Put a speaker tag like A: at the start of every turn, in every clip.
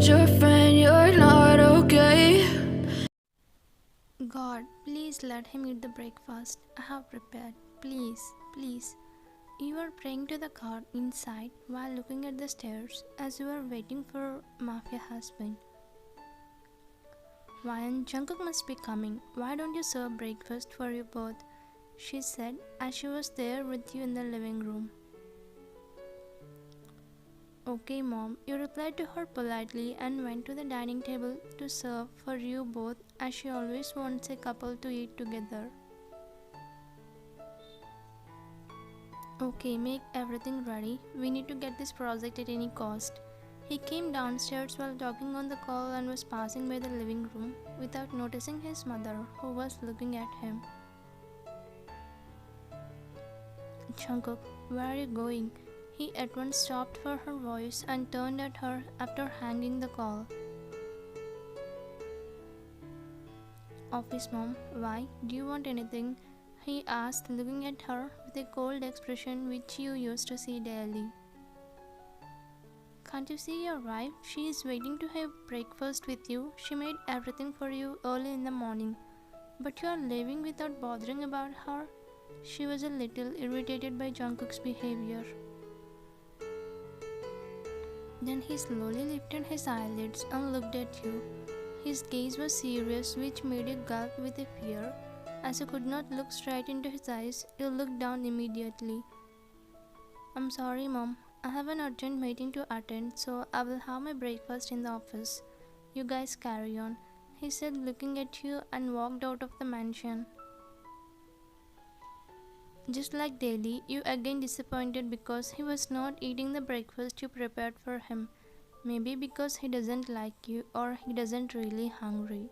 A: told your friend you're not okay.
B: God, please let him eat the breakfast I have prepared. Please, please. You were praying to the God inside while looking at the stairs as you were waiting for Mafia husband. Ryan, Jungkook must be coming. Why don't you serve breakfast for you both? She said as she was there with you in the living room. Okay, mom, you replied to her politely and went to the dining table to serve for you both as she always wants a couple to eat together. Okay, make everything ready. We need to get this project at any cost. He came downstairs while talking on the call and was passing by the living room without noticing his mother, who was looking at him. Jungkook, where are you going? He at once stopped for her voice and turned at her after hanging the call. Office mom, why? Do you want anything? He asked, looking at her with a cold expression which you used to see daily. Can't you see your wife? She is waiting to have breakfast with you. She made everything for you early in the morning. But you are leaving without bothering about her? She was a little irritated by Jungkook's behavior. Then he slowly lifted his eyelids and looked at you. His gaze was serious, which made you gulp with a fear. As you could not look straight into his eyes, you looked down immediately. I'm sorry, Mom. I have an urgent meeting to attend, so I will have my breakfast in the office. You guys carry on, he said, looking at you, and walked out of the mansion. Just like daily, you again disappointed because he was not eating the breakfast you prepared for him. Maybe because he doesn't like you or he doesn't really hungry.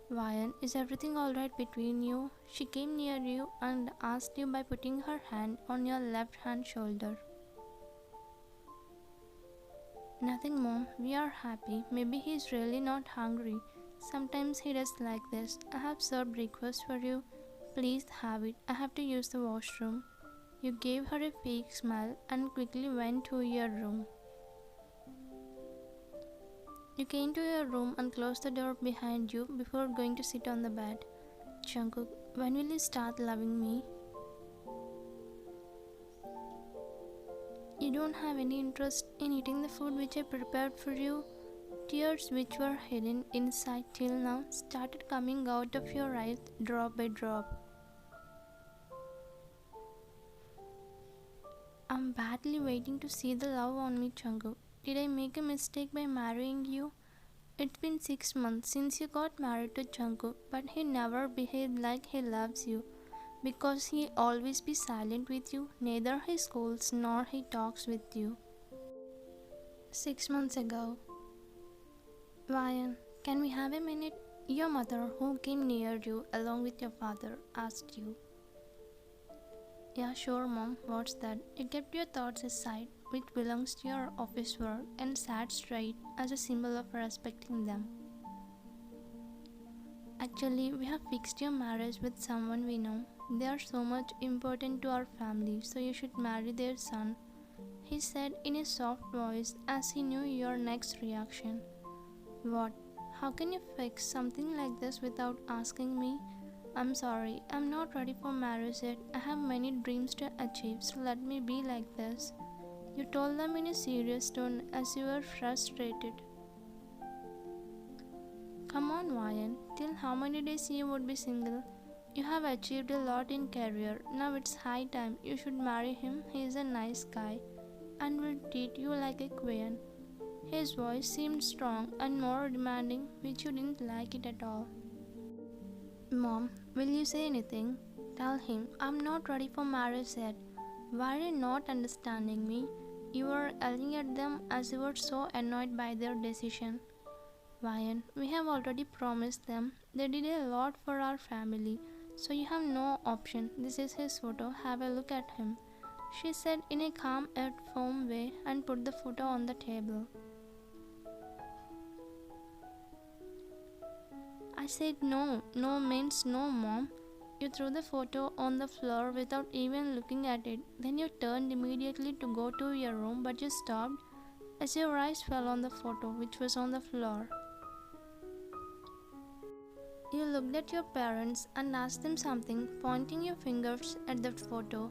B: Ryan, is everything alright between you? She came near you and asked you by putting her hand on your left hand shoulder. Nothing, Mom. We are happy. Maybe he's really not hungry. Sometimes he does like this. I have served breakfast for you. Please have it. I have to use the washroom. You gave her a fake smile and quickly went to your room. You came to your room and closed the door behind you before going to sit on the bed. Jungkook, when will you start loving me? You don't have any interest in eating the food which I prepared for you? Tears which were hidden inside till now started coming out of your eyes drop by drop. I'm badly waiting to see the love on me, Jungkook. Did I make a mistake by marrying you? It's been 6 months since you got married to Jungkook, but he never behaved like he loves you. Because he always be silent with you, neither he scolds nor he talks with you. 6 months ago. Ryan, can we have a minute? Your mother, who came near you along with your father, asked you. Yeah, sure, Mom. What's that? You kept your thoughts aside, which belongs to your office work, and sat straight as a symbol of respecting them. Actually, we have fixed your marriage with someone we know. They are so much important to our family, so you should marry their son, he said in a soft voice as he knew your next reaction. What? How can you fix something like this without asking me? I'm sorry, I'm not ready for marriage yet. I have many dreams to achieve, so let me be like this. You told them in a serious tone as you were frustrated. Come on, Ryan. Till how many days you would be single? You have achieved a lot in career. Now it's high time you should marry him. He is a nice guy and will treat you like a queen. His voice seemed strong and more demanding, which you didn't like it at all. Mom, will you say anything? Tell him I'm not ready for marriage yet. Why are you not understanding me? You were yelling at them as you were so annoyed by their decision. Ryan, we have already promised them. They did a lot for our family, so you have no option. This is his photo. Have a look at him, she said in a calm yet firm way and put the photo on the table. I said no. No means no, Mom. You threw the photo on the floor without even looking at it. Then you turned immediately to go to your room, but you stopped. as your eyes fell on the photo which was on the floor. You looked at your parents and asked them something, pointing your fingers at that photo.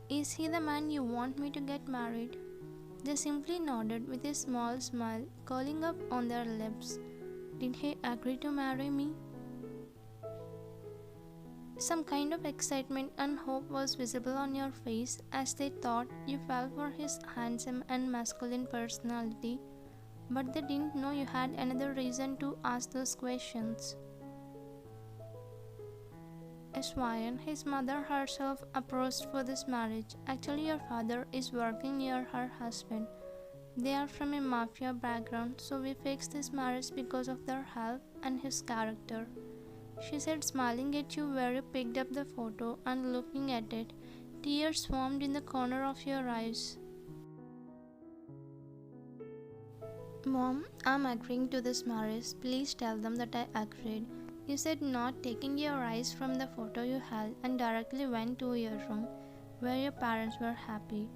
B: Is he the man you want me to get married? They simply nodded with a small smile curling up on their lips. Did he agree to marry me? Some kind of excitement and hope was visible on your face as they thought you fell for his handsome and masculine personality, but they didn't know you had another reason to ask those questions. Swayan, his mother herself approached for this marriage. Actually, your father is working near her husband. They are from a Mafia background, so we fixed this marriage because of their help and his character, she said, smiling at you where you picked up the photo and looking at it. Tears formed in the corner of your eyes. Mom, I'm agreeing to this marriage. Please tell them that I agreed. You said, not taking your eyes from the photo you held, and directly went to your room where your parents were happy.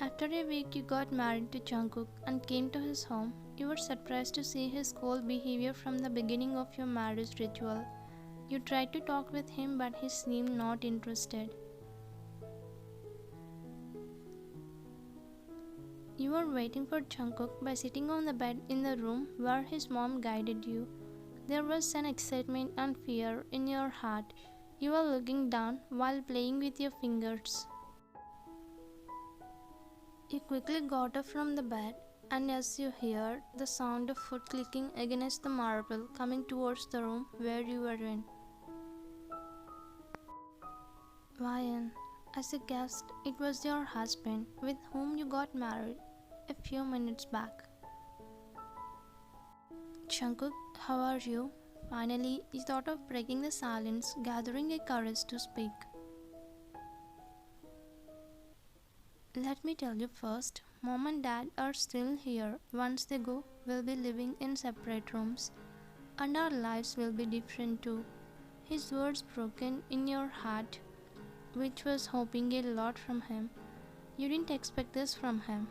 B: After a week, you got married to Jungkook and came to his home. You were surprised to see his cold behavior from the beginning of your marriage ritual. You tried to talk with him, but he seemed not interested. You were waiting for Jungkook by sitting on the bed in the room where his mom guided you. There was an excitement and fear in your heart. You were looking down while playing with your fingers. You quickly got up from the bed, and as you heard the sound of foot clicking against the marble coming towards the room where you were in. Ryan, as you guessed, it was your husband with whom you got married a few minutes back. Jungkook, how are you? Finally, he thought of breaking the silence, gathering a courage to speak. Let me tell you first, Mom and Dad are still here. Once they go, we'll be living in separate rooms, and our lives will be different too. His words broken in your heart, which was hoping a lot from him. You didn't expect this from him.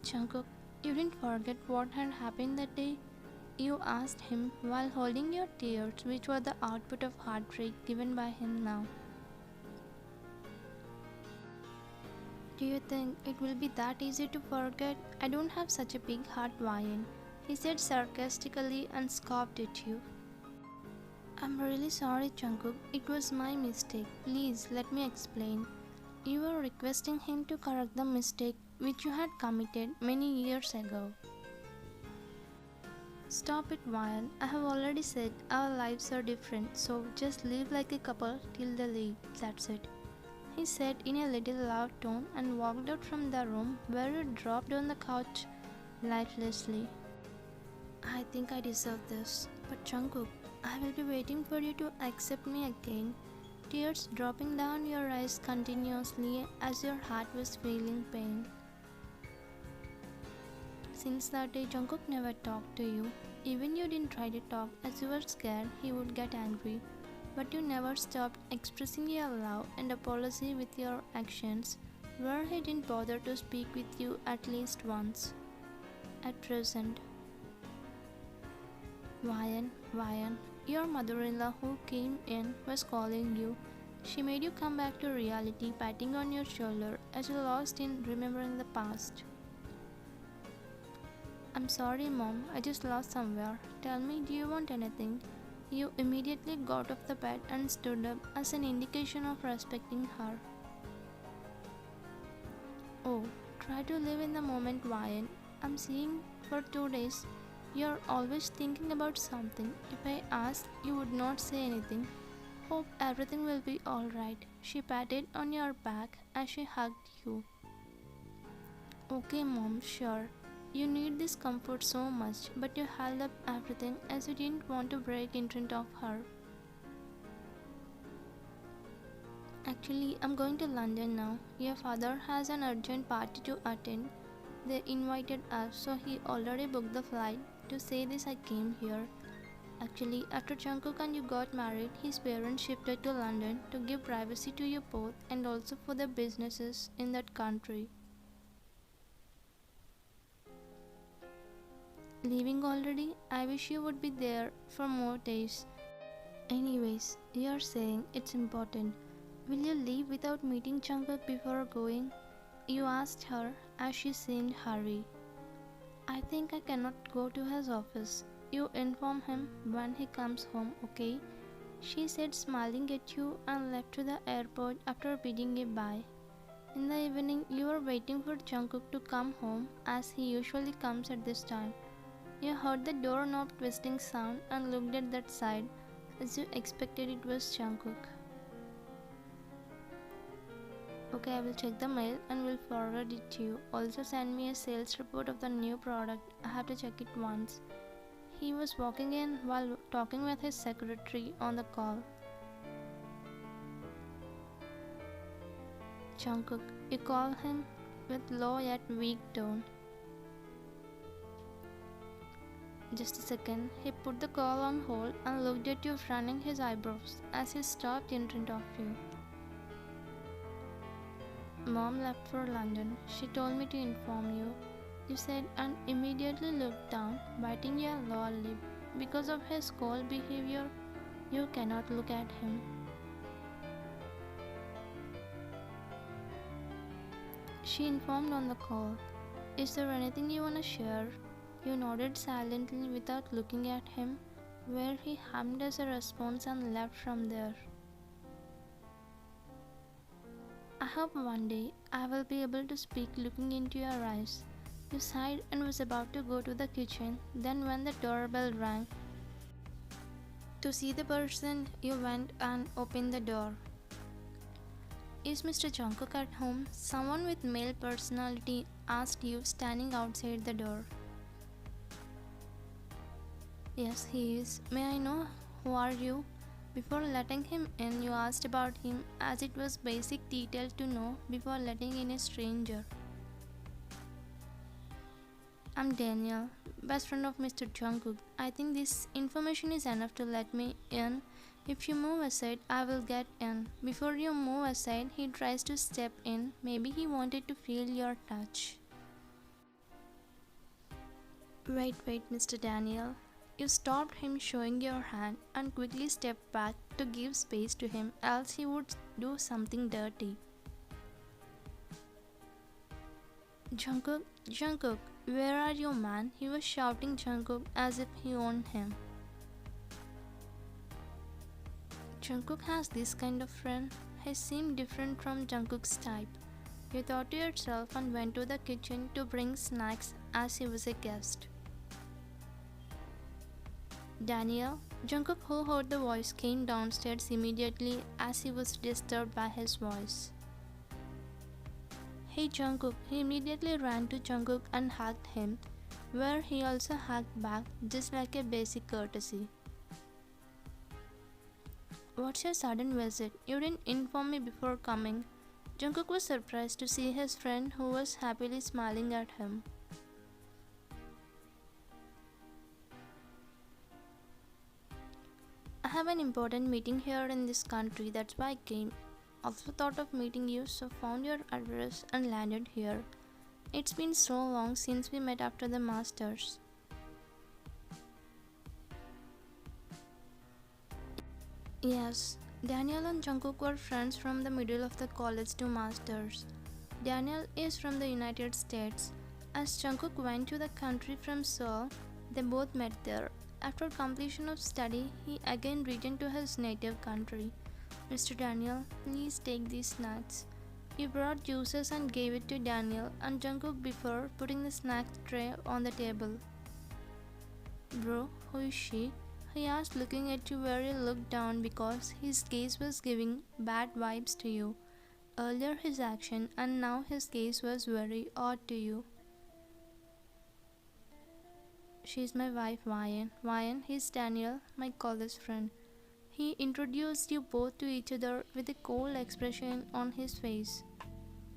B: Jungkook, you didn't forget what had happened that day? You asked him while holding your tears, which were the output of heartbreak given by him now. Do you think it will be that easy to forget? I don't have such a big heart, Ryan, he said sarcastically and scoffed at you. I'm really sorry, Jungkook. It was my mistake. Please let me explain. You were requesting him to correct the mistake which you had committed many years ago. Stop it, Ryan. I have already said our lives are different, so just live like a couple till they leave. That's it, he said in a little loud tone and walked out from the room where you dropped on the couch lifelessly. I think I deserve this, but Jungkook, I will be waiting for you to accept me again. Tears dropping down your eyes continuously as your heart was feeling pain. Since that day, Jungkook never talked to you. Even you didn't try to talk as you were scared he would get angry. But you never stopped expressing your love and apology with your actions, where he didn't bother to speak with you at least once. At present, Ryan, your mother-in-law who came in was calling you. She made you come back to reality, patting on your shoulder as you lost in remembering the past. I'm sorry, Mom, I just lost somewhere. Tell me, do you want anything? You immediately got off the bed and stood up as an indication of respecting her. Oh, try to live in the moment, Ryan. I'm seeing for 2 days. You're always thinking about something. If I asked, you would not say anything. Hope everything will be alright. She patted on your back as she hugged you. Okay, Mom, sure. You need this comfort so much, but you held up everything as you didn't want to break in front of her. Actually, I'm going to London now. Your father has an urgent party to attend. They invited us, so he already booked the flight. To say this, I came here. Actually, after Jungkook and you got married, his parents shifted to London to give privacy to you both and also for the businesses in that country. Leaving already? I wish you would be there for more days. Anyways, you're saying it's important. Will you leave without meeting Jungkook before going? You asked her as she seemed hurried. I think I cannot go to his office. You inform him when he comes home, okay? She said, smiling at you, and left to the airport after bidding you bye. In the evening, you were waiting for Jungkook to come home as he usually comes at this time. You heard the doorknob twisting sound and looked at that side as you expected it was Jungkook. Okay, I will check the mail and will forward it to you. Also send me a sales report of the new product. I have to check it once. He was walking in while talking with his secretary on the call. Jungkook, you call him with low yet weak tone. Just a second. He put the call on hold and looked at you, frowning his eyebrows as he stopped in front of you. Mom left for London. She told me to inform you. You said and immediately looked down, biting your lower lip. Because of his cold behavior, you cannot look at him. She informed on the call. Is there anything you want to share? You nodded silently without looking at him, where he hummed as a response and left from there. I hope one day I will be able to speak looking into your eyes. You sighed and was about to go to the kitchen, then when the doorbell rang, to see the person, you went and opened the door. Is Mr. Jungkook at home? Someone with male personality asked you, standing outside the door. Yes, he is. May I know who are you? Before letting him in, you asked about him as it was basic detail to know before letting in a stranger. I'm Daniel, best friend of Mr. Jungkook. I think this information is enough to let me in. If you move aside, I will get in. Before you move aside, he tries to step in. Maybe he wanted to feel your touch. Wait, Mr. Daniel. You stopped him showing your hand and quickly stepped back to give space to him, else he would do something dirty. Jungkook, where are you, man? He was shouting Jungkook as if he owned him. Jungkook has this kind of friend. He seemed different from Jungkook's type. You thought to yourself and went to the kitchen to bring snacks as he was a guest. Daniel, Jungkook, who heard the voice, came downstairs immediately as he was disturbed by his voice. Hey Jungkook, he immediately ran to Jungkook and hugged him, where he also hugged back just like a basic courtesy. What's your sudden visit? You didn't inform me before coming. Jungkook was surprised to see his friend who was happily smiling at him. I have an important meeting here in this country, that's why I came. Also thought of meeting you, so found your address and landed here. It's been so long since we met after the masters. Yes, Daniel and Jungkook were friends from the middle of the college to masters. Daniel is from the United States. As Jungkook went to the country from Seoul, they both met there. After completion of study, he again returned to his native country. Mr. Daniel, please take these snacks. He brought juices and gave it to Daniel and Jungkook before putting the snack tray on the table. Bro, who is she? He asked, looking at you where you looked down because his gaze was giving bad vibes to you. Earlier his action and now his gaze was very odd to you. She's my wife, Vian. Vian, he's Daniel, my college friend. He introduced you both to each other with a cold expression on his face.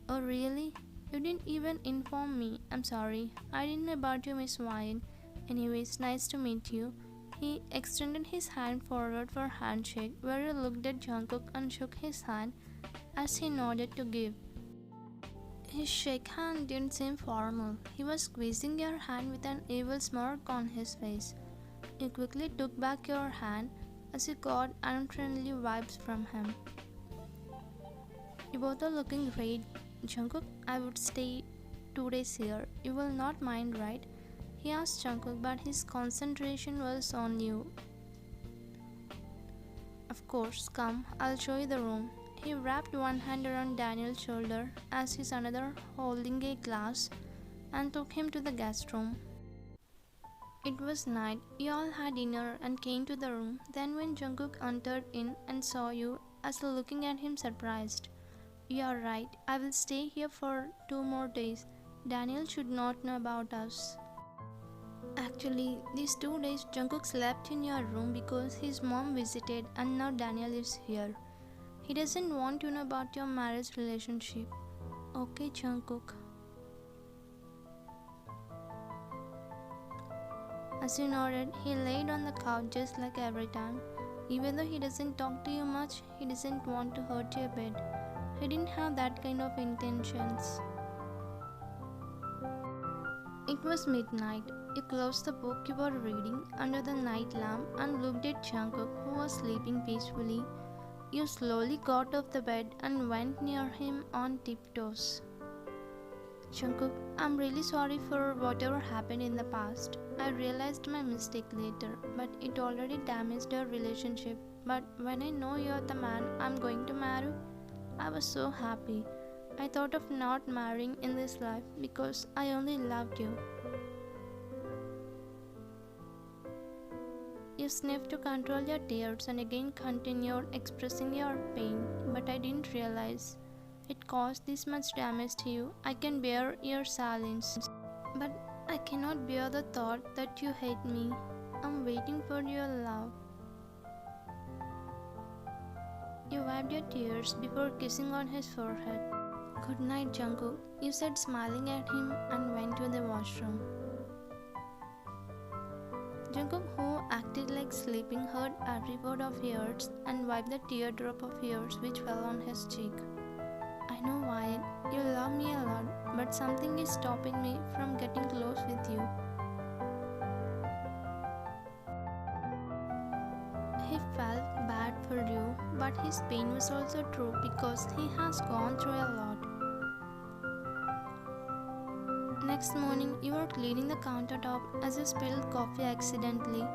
B: Oh really? You didn't even inform me. I'm sorry. I didn't know about you, Miss Vian. Anyways, nice to meet you. He extended his hand forward for a handshake, where he looked at Jungkook and shook his hand as he nodded to give. His shake hand didn't seem formal. He was squeezing your hand with an evil smirk on his face. You quickly took back your hand as you got unfriendly vibes from him. You both are looking great. Jungkook, I would stay 2 days here. You will not mind, right? He asked Jungkook, but his concentration was on you. Of course, come, I'll show you the room. He wrapped one hand around Daniel's shoulder as his another holding a glass and took him to the guest room. It was night. You all had dinner and came to the room. Then when Jungkook entered in and saw you, as looking at him surprised. You are right. I will stay here for 2 more days. Daniel should not know about us. Actually, these 2 days Jungkook slept in your room because his mom visited and now Daniel is here. He doesn't want to know about your marriage relationship. Okay, Jungkook. As you nodded, he laid on the couch just like every time. Even though he doesn't talk to you much, he doesn't want to hurt you a bit. He didn't have that kind of intentions. It was midnight. You closed the book you were reading under the night lamp and looked at Jungkook, who was sleeping peacefully. You slowly got off the bed and went near him on tiptoes. Jungkook, I'm really sorry for whatever happened in the past. I realized my mistake later, but it already damaged our relationship. But when I know you're the man I'm going to marry, I was so happy. I thought of not marrying in this life because I only loved you. You sniffed to control your tears and again continued expressing your pain, but I didn't realize it caused this much damage to you. I can bear your silence, but I cannot bear the thought that you hate me. I'm waiting for your love. You wiped your tears before kissing on his forehead. Good night, Jungkook, you said, smiling at him, and went to the washroom. Jungkook, who acted like sleeping, heard every word of yours and wiped the teardrop of yours which fell on his cheek. I know, Wyatt, you love me a lot, but something is stopping me from getting close with you. He felt bad for you, but his pain was also true because he has gone through a lot. Next morning, you were cleaning the countertop as you spilled coffee accidentally.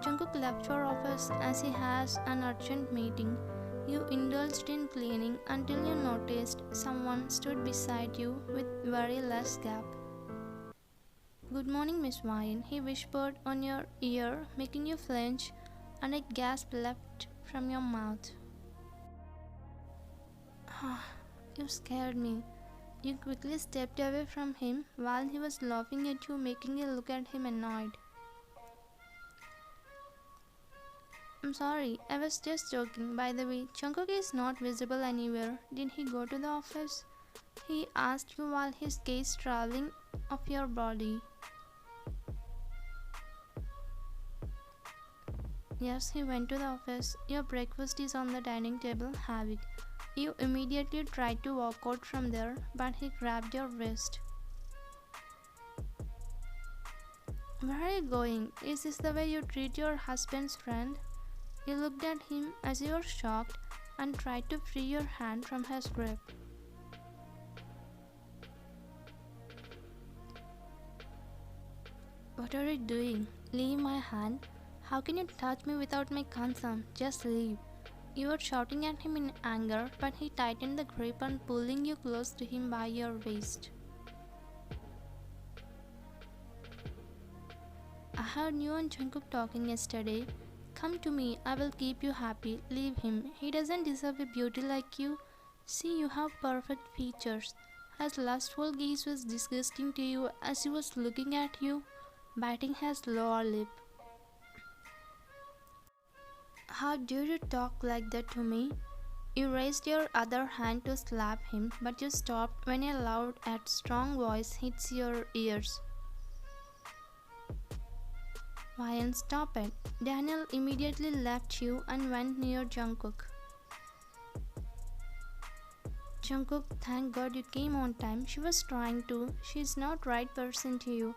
B: Jungkook left your office as he has an urgent meeting. You indulged in cleaning until you noticed someone stood beside you with very less gap. Good morning, Miss Wyan, he whispered on your ear, making you flinch, and a gasp leapt from your mouth. You scared me. You quickly stepped away from him while he was laughing at you, making you look at him annoyed. I'm sorry, I was just joking. By the way, Jungkook is not visible anywhere. Did he go to the office? He asked you while his gaze traveling up your body. Yes, he went to the office. Your breakfast is on the dining table. Have it. You immediately tried to walk out from there, but he grabbed your wrist. Where are you going? Is this the way you treat your husband's friend? You looked at him as you were shocked and tried to free your hand from his grip. What are you doing? Leave my hand. How can you touch me without my consent? Just leave. You were shouting at him in anger, but he tightened the grip and pulling you close to him by your waist. I heard you and Jungkook talking yesterday. Come to me, I will keep you happy. Leave him. He doesn't deserve a beauty like you. See, you have perfect features. His lustful gaze was disgusting to you as he was looking at you, biting his lower lip. How dare you talk like that to me? You raised your other hand to slap him, but you stopped when a loud and strong voice hits your ears. Ryan, stop it. Daniel immediately left you and went near Jungkook. Jungkook, thank God you came on time. She was trying to. She's not right person to you.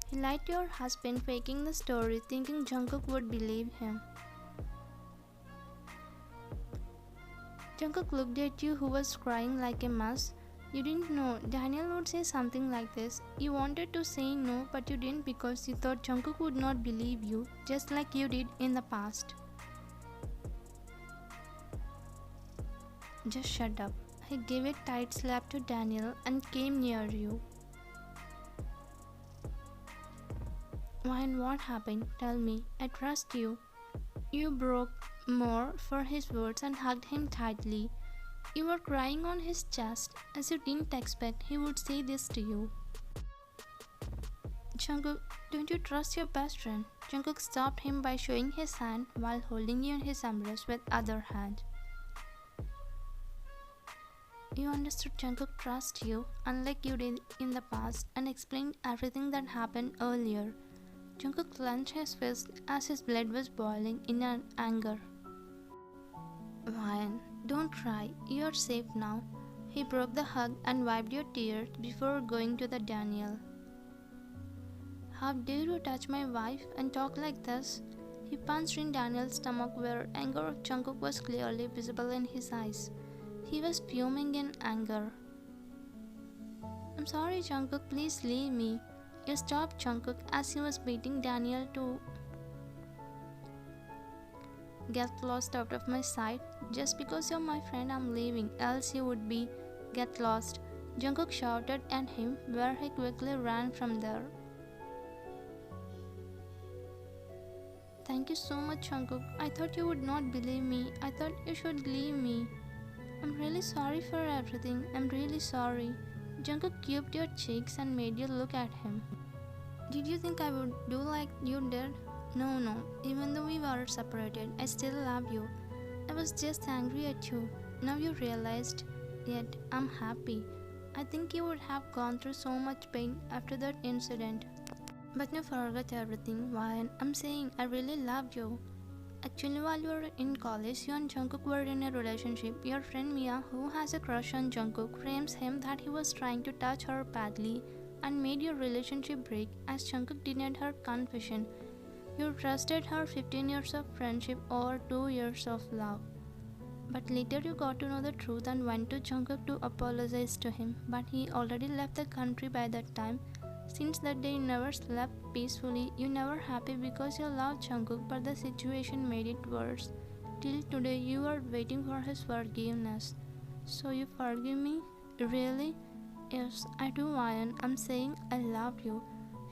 B: He lied to your husband, faking the story, thinking Jungkook would believe him. Jungkook looked at you who was crying like a mouse. You didn't know Daniel would say something like this. You wanted to say no, but you didn't because you thought Jungkook would not believe you, just like you did in the past. Just shut up. He gave a tight slap to Daniel and came near you. Why and what happened? Tell me. I trust you. You broke more for his words and hugged him tightly. You were crying on his chest as you didn't expect he would say this to you. Jungkook, don't you trust your best friend? Jungkook stopped him by showing his hand while holding you in his embrace with other hand. You understood Jungkook trust you, unlike you did in the past, and explained everything that happened earlier. Jungkook clenched his fist as his blood was boiling in an anger. Ryan, don't cry. You're safe now. He broke the hug and wiped your tears before going to the Daniel. How dare you touch my wife and talk like this? He punched in Daniel's stomach where anger of Jungkook was clearly visible in his eyes. He was fuming in anger. I'm sorry, Jungkook, please leave me. You stopped Jungkook as he was beating Daniel to get lost out of my sight. Just because you're my friend, I'm leaving, else you would be. Get lost. Jungkook shouted at him where he quickly ran from there. Thank you so much, Jungkook. I thought you would not believe me. I thought you should leave me. I'm really sorry for everything. I'm really sorry. Jungkook cubed your cheeks and made you look at him. Did you think I would do like you did? No. Even though we were separated, I still love you. I was just angry at you. Now you realized. Yet, I'm happy. I think you would have gone through so much pain after that incident. But now forget everything. Why? I'm saying I really loved you. Actually, while you were in college, you and Jungkook were in a relationship. Your friend Mia, who has a crush on Jungkook, frames him that he was trying to touch her badly and made your relationship break as Jungkook denied her confession. You trusted her 15 years of friendship over 2 years of love. But later you got to know the truth and went to Jungkook to apologize to him, but he already left the country by that time. Since that day you never slept peacefully, you never happy because you loved Jungkook, but the situation made it worse. Till today you are waiting for his forgiveness. So you forgive me? Really? Yes, I do, Ryan. I'm saying I loved you.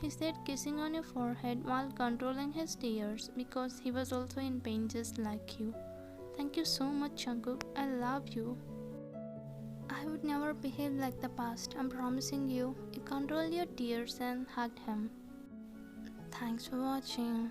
B: He said, kissing on your forehead while controlling his tears because he was also in pain just like you. Thank you so much, Jungkook. I love you. I would never behave like the past, I'm promising you. You controlled your tears and hugged him. Thanks for watching.